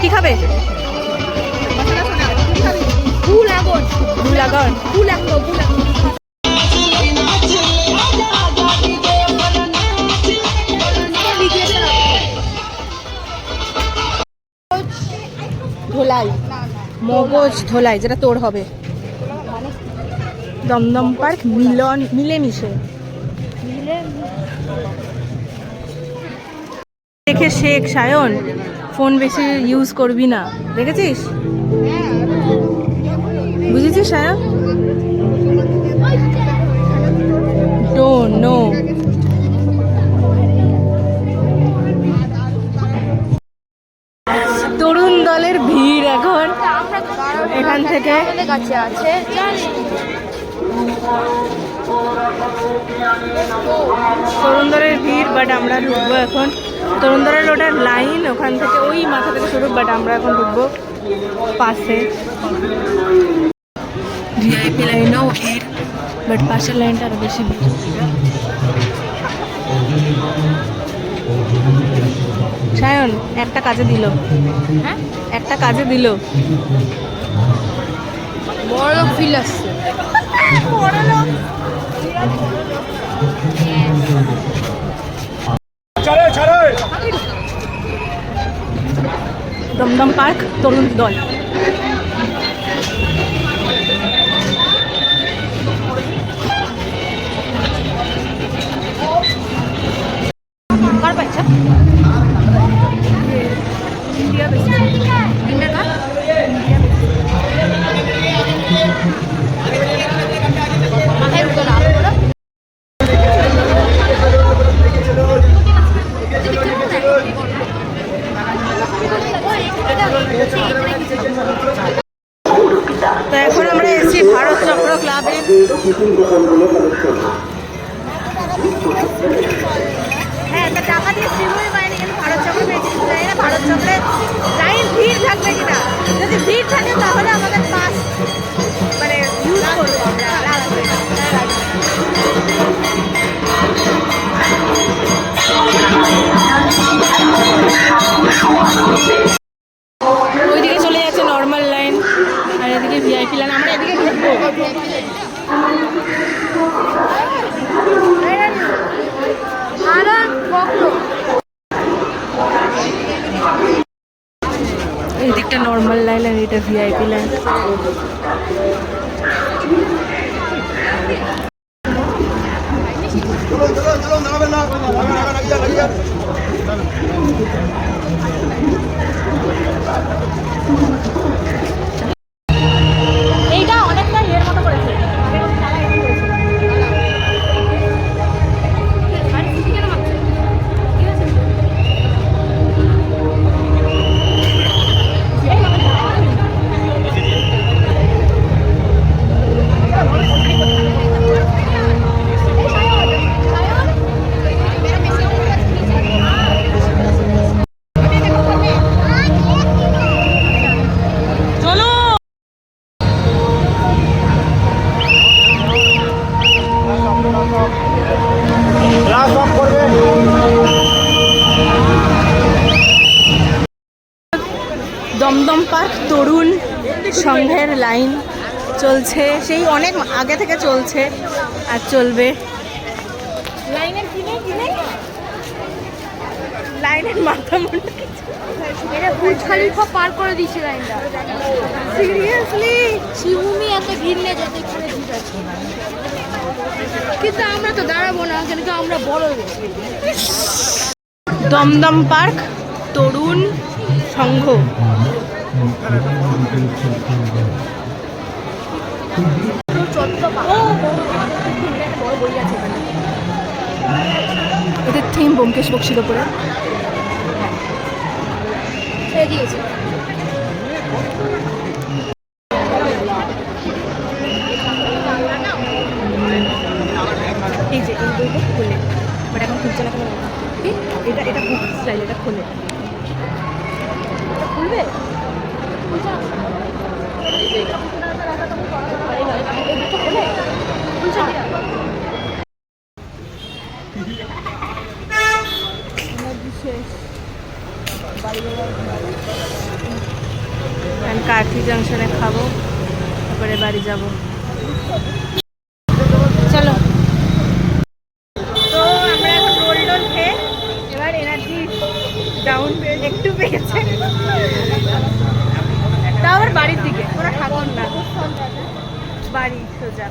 কি খাবে? ধোলাই, মগজ ধোলাই, যেটা তোর হবে। দমদম পার্ক মিলেমিশে দেখে শেখ সায়ন, ফোন বেশি ইউজ করবি না, দেখেছিস? বুঝেছিস সায়ন? নো তরুণ দলের ভিড় এখন এখান থেকে তরুণ দলের ভিড়, বাট আমরা ঢুকবো এখন। তরুণ দলের ওটার লাইন ওখান থেকে ওই মাথা থেকে শুরু, বাট আমরা এখন ঢুকবো পাশে। ভিআইপি লাইনেও ভিড়, বাট পাশের লাইনটা আরো বেশি ভিড়। সায়ন একটা কাজে দিল, হ্যাঁ একটা কাজে দিল, বড়লোক ফিল আসছে। দমদম পার্ক তরুণ দল। তো এখন আমরা এসেছি ভারত চক্র ক্লাবে। হ্যাঁ, টাকা দিয়ে শ্রীময়ী বাইরে গেলে ভারত চক্র পেয়েছি, জানি না ভারত চক্রে লাইন ভিড় থাকবে কিনা। যদি ভিড় থাকে তাহলে আমাদের পাস মানে ইউজ করবো আমরা। ওইদিকে চলে যাচ্ছে নর্মাল লাইন, আর এদিকে ভিআইপি লাইন। আমরা এদিকে ঢুকবো। এই দিকটা নর্মাল লাইন আর এটা ভিআইপি লাইন। এইটা অনেকটা ইয়ের মতো করেছে। দমদম পার্ক তরুণ সংঘের লাইন চলছে, সেই অনেক আগে থেকে চলছে আর চলবে। লাইনের লাইনের মাথা মুন্ডা বুর্জ খলিফা পার করে দিয়েছে লাইনটা। সিরিয়াসলি শিবভূমি এত ভিড় নেই যত এখানে ভিড় আছে, কিন্তু আমরা তো দাঁড়াবো না, কিন্তু আমরা বড়। দমদম পার্ক তরুণ সংঘ। এদের থিম ব্যোমকেশ বক্সির ওপরে দিয়েছে। এই যে এই বইটা খুলে, বাট এখন খুলছে না কেন? এটা এটা হুক স্টাইল, এটা খোলে। এটা খুলবে? খুলছে না। এই যে এটা। এই দুটো খোলে? খুলছে না। কাঠি জাংশনে খাবো, তারপরে বাড়ি যাব। চলো। তো আমরা এখন রোল টোল খেয়ে এবার এনার্জি ডাউন একটু পেয়েছে, তাও আবার বাড়ির দিকে, ওরা ঠাকুর না, বাড়ি সোজা।